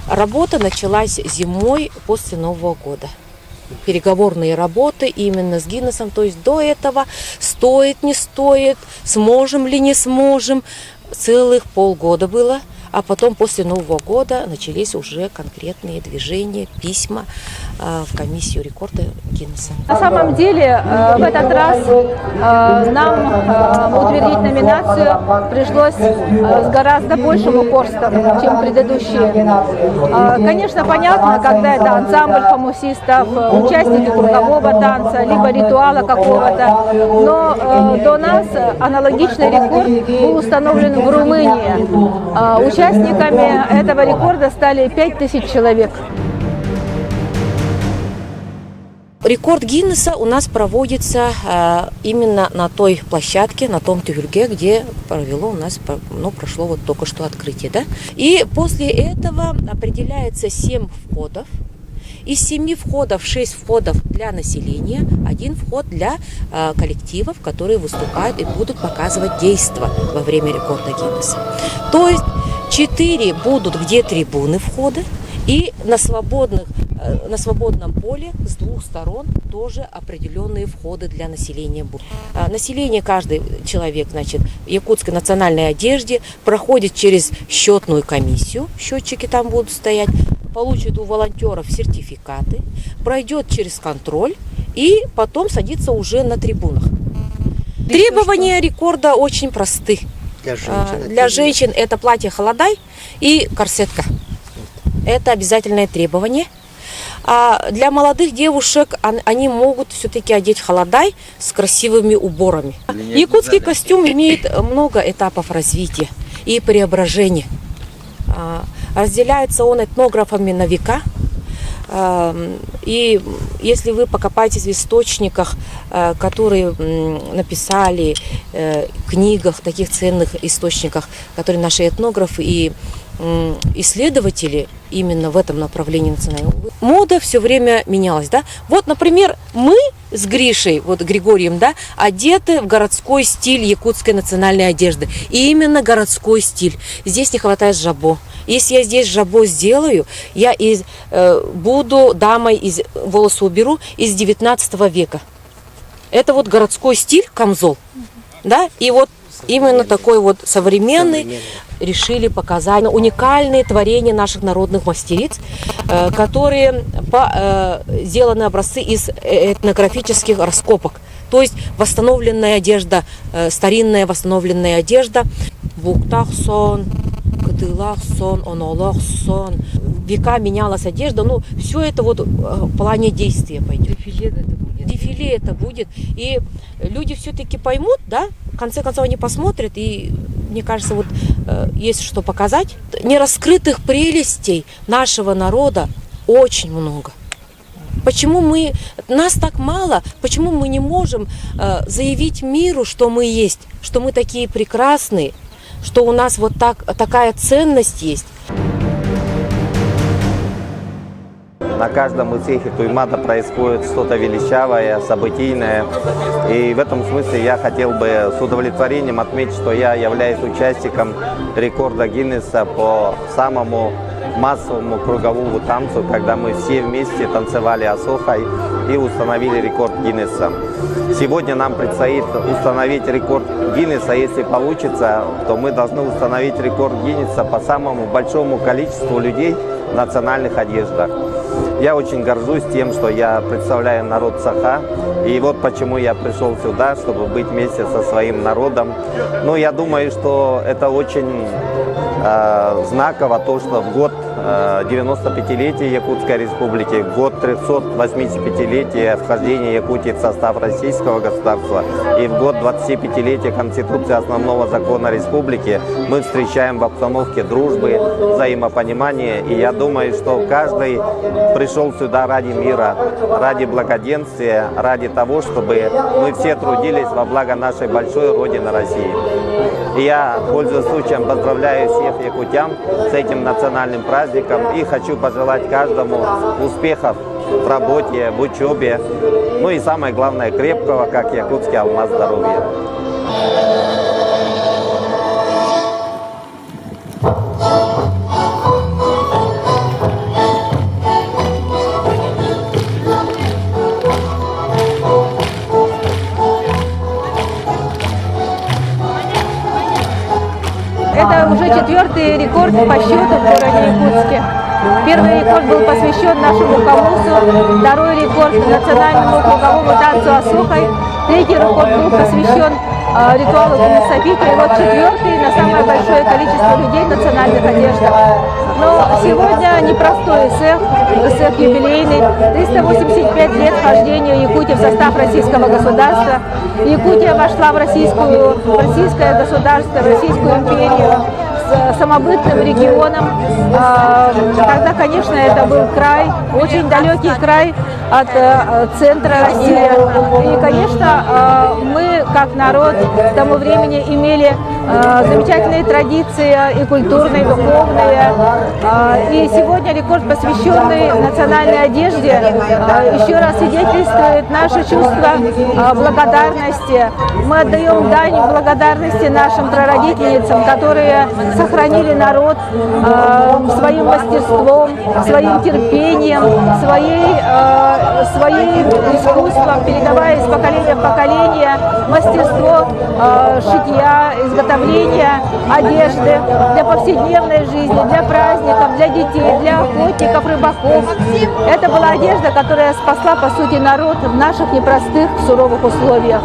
Работа началась зимой после Нового года. Переговорные работы именно с Гиннесом, то есть до этого стоит, не стоит, сможем ли, не сможем. Целых полгода было, а потом после Нового года начались уже конкретные движения, письма в комиссию рекорда Гиннеса. На самом деле в этот раз нам утвердить номинацию пришлось с гораздо большим упорством, чем предыдущие. Конечно, понятно, когда это ансамбль хомусистов, участники кругового танца, либо ритуала какого-то, но до нас аналогичный рекорд был установлен в Румынии. Участниками этого рекорда стали 5000 человек. Рекорд Гиннеса у нас проводится именно на той площадке, на том тюрьге, где прошло вот только что открытие. Да? И после этого определяется 7 входов. Из 7 входов 6 входов для населения, 1 вход для коллективов, которые выступают и будут показывать действа во время рекорда Гиннеса. То есть 4 будут, где трибуны входа, и на свободном поле с 2 сторон тоже определенные входы для населения будут. Население, каждый человек, в якутской национальной одежде проходит через счетную комиссию, счетчики там будут стоять, получит у волонтеров сертификаты, пройдет через контроль и потом садится уже на трибунах. Требования рекорда очень просты. Для женщин это платье холодай и корсетка. Это обязательное требование. А для молодых девушек они могут все-таки одеть холодай с красивыми уборами. Якутский костюм имеет много этапов развития и преображения. Разделяется он этнографами на века. И если вы покопаетесь в источниках, которые написали, книгах, таких ценных источниках, которые наши этнографы и исследователи именно в этом направлении национального, мода все время менялась. Да? Вот, например, мы с Гришей, Григорием, да, одеты в городской стиль якутской национальной одежды. И именно городской стиль. Здесь не хватает жабо. Если я здесь жабо сделаю, я буду дамой, волосы уберу из 19 века. Это городской стиль, камзол. Да? И именно такой современный решили показать уникальные творения наших народных мастериц, которые сделаны образцы из этнографических раскопок. То есть восстановленная одежда, старинная восстановленная одежда. Буктах-сон, Кадылах-сон, Онолах-сон. Века менялась одежда. Все это в плане действия пойдет. Дефиле это будет. И люди все-таки поймут, да? В конце концов они посмотрят, и мне кажется, есть что показать. Нераскрытых прелестей нашего народа очень много. Почему нас так мало, почему мы не можем заявить миру, что мы есть, что мы такие прекрасные, что у нас такая ценность есть? На каждом из этих туймада происходит что-то величавое, событийное. И в этом смысле я хотел бы с удовлетворением отметить, что я являюсь участником рекорда Гиннеса по самому массовому круговому танцу, когда мы все вместе танцевали асохой и установили рекорд Гиннеса. Сегодня нам предстоит установить рекорд Гиннеса. Если получится, то мы должны установить рекорд Гиннеса по самому большому количеству людей в национальных одеждах. Я очень горжусь тем, что я представляю народ Саха. И почему я пришел сюда, чтобы быть вместе со своим народом. Я думаю, что это очень знаково, то, что в год 95-летия Якутской Республики, в год 385-летия вхождения Якутии в состав российского государства и в год 25-летия Конституции Основного Закона Республики мы встречаем в обстановке дружбы, взаимопонимания. И я думаю, что каждый пришел сюда ради мира, ради благоденствия, ради того, чтобы мы все трудились во благо нашей большой Родины России. И я, пользуясь случаем, поздравляю всех якутян с этим национальным праздником. праздником и хочу пожелать каждому успехов в работе, в учебе. Ну и самое главное, крепкого, как якутский алмаз, здоровья. Это уже 4-й рекорд по счету в городе Якутске. Первый рекорд был посвящен нашему камусу, второй рекорд национальному круговому танцу Асухой, третий рекорд был посвящен ритуалу Кумисапика, и вот 4-й на самое большое количество людей в национальных одеждах. Но сегодня непростой СЭХ юбилейный, 385 лет вхождения Якутии в состав российского государства. Якутия вошла в российское государство, в Российскую империю с самобытным регионом. Тогда, конечно, это был край, очень далекий край от центра России. И, конечно, мы, как народ, к тому времени имели замечательные традиции и культурные, и духовные. И сегодня рекорд, посвященный национальной одежде, еще раз свидетельствует наше чувство благодарности. Мы отдаем дань благодарности нашим прародительницам, которые сохранили народ своим мастерством, своим терпением, своим искусством, передавая из поколения в поколение мастерство шитья, изготовления одежды для повседневной жизни, для праздников, для детей, для охотников, рыбаков. Это была одежда, которая спасла, по сути, народ в наших непростых, суровых условиях.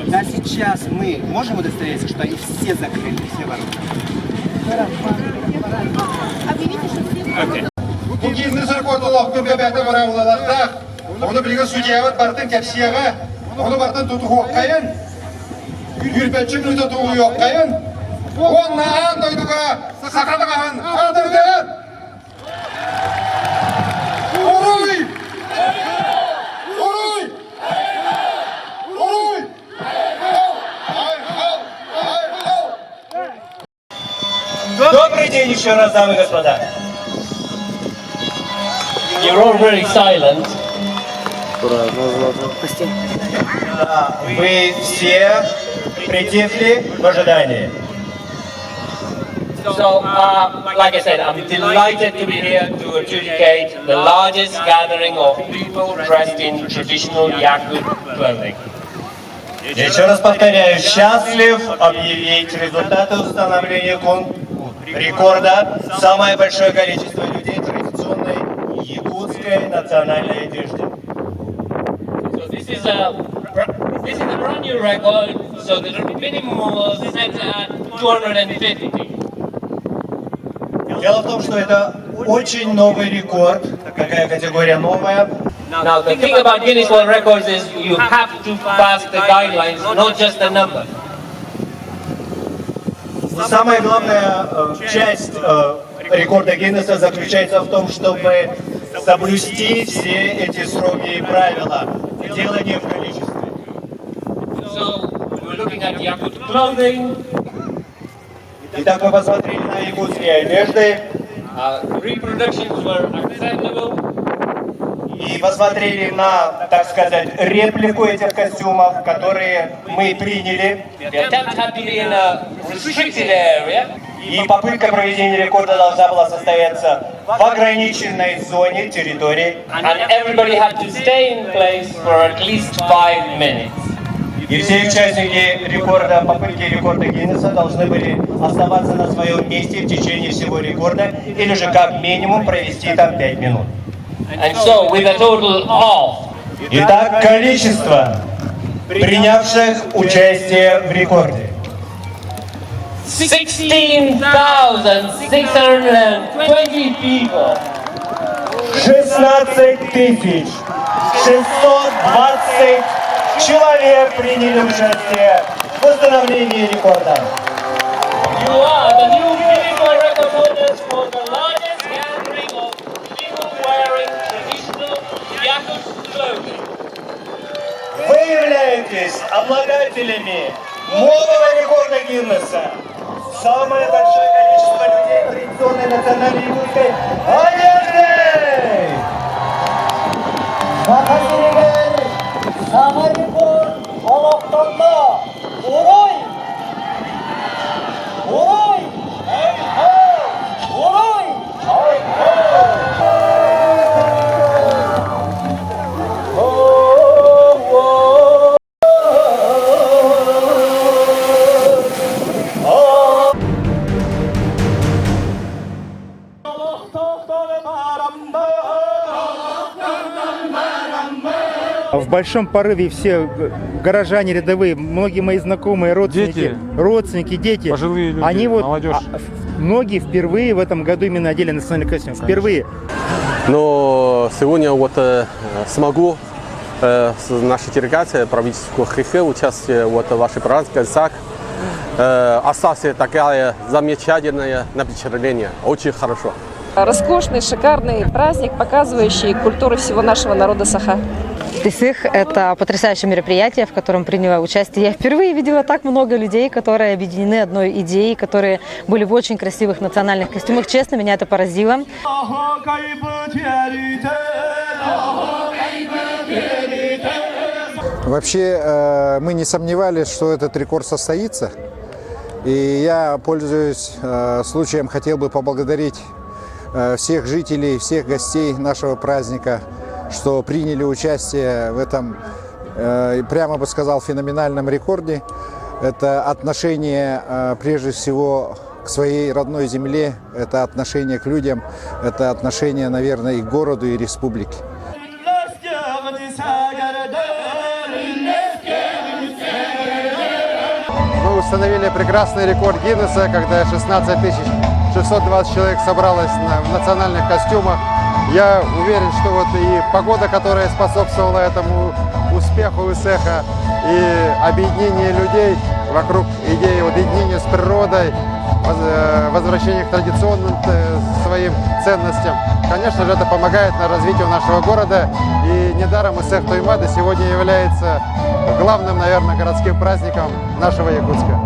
Да, сейчас мы можем удостовериться, что они все закрыты, все ворота. Бұл кезінде сұрқортылық көбәбәті бұраулаларда, оны білген судьяват бартын кәпсияға, оны бартын тұтығы оққайын, үрпәтші күні тұтығы оққайын, оннаған дойдыға сақатығағын алдырды. Орой! Орой! Орой! Добрый день еще раз, дамы и господа. You're all very silent. Вы все притихли в ожидании. So, like I said, I'm delighted to be here to adjudicate the largest gathering of people dressed in traditional Yakut clothing. Еще раз повторяю, счастлив объявить результаты установления рекорда. Самое большое количество людей в традиционной якутской национальной одежде. So this is a brand new record. So the minimum was set at 250. Дело в том, что это очень новый рекорд, такая категория новая. Now the thing about Guinness World Records is you have to pass the guidelines, not just the number. Самая главная часть рекорда Гиннесса заключается в том, чтобы соблюсти все эти строгие правила делания в количестве. So we're looking at Yakut clothing. Итак, мы посмотрели на якутские одежды Reproductions were acceptable. и посмотрели на, так сказать, реплику этих костюмов, которые мы приняли. The attempt had to be in a restricted area. И попытка проведения рекорда должна была состояться в ограниченной зоне территории. And everybody had to stay in place for at least 5 minutes. И все участники рекорда, попытки рекорда Гиннесса должны были оставаться на своем месте в течение всего рекорда или же как минимум провести там 5 минут. And so with a total of Итак, количество принявших участие в рекорде. 16,620 people. 16 620 человек приняли участие в установлении рекорда. You are the new Guinness World Record holders for the largest gathering of people wearing traditional Yakut clothing. Вы являетесь обладателями нового рекорда Гиннесса. Самое большое количество людей традиционной национальной якутской одежды! Самый рекорд Аллахтанна! Урой! Урой! Урой! В большом порыве все горожане рядовые, многие мои знакомые, родственники, дети, пожилые люди, они вот, молодежь. многие впервые в этом году именно одели национальный костюм, впервые. Но сегодня вот смогу с нашей делегацией правительства ХХ участие вот в вашей празднике ЗАГ. Остался такая замечательное впечатление, очень хорошо. Роскошный, шикарный праздник, показывающий культуру всего нашего народа Саха. Тысых – это потрясающее мероприятие, в котором приняла участие. Я впервые видела так много людей, которые объединены одной идеей, которые были в очень красивых национальных костюмах. Честно, меня это поразило. Вообще, мы не сомневались, что этот рекорд состоится. И я, пользуясь случаем, хотел бы поблагодарить всех жителей, всех гостей нашего праздника, что приняли участие в этом, прямо бы сказал, феноменальном рекорде. Это отношение, прежде всего, к своей родной земле, это отношение к людям, это отношение, наверное, и к городу, и республике. Мы установили прекрасный рекорд Гиннесса, когда 16 620 человек собралось в национальных костюмах. Я уверен, что вот и погода, которая способствовала этому успеху ИСЭХа, и объединение людей вокруг идеи вот единения с природой, возвращения к традиционным своим ценностям. Конечно же, это помогает на развитию нашего города. И недаром ИСЭХ Туймаада сегодня является главным, наверное, городским праздником нашего Якутска.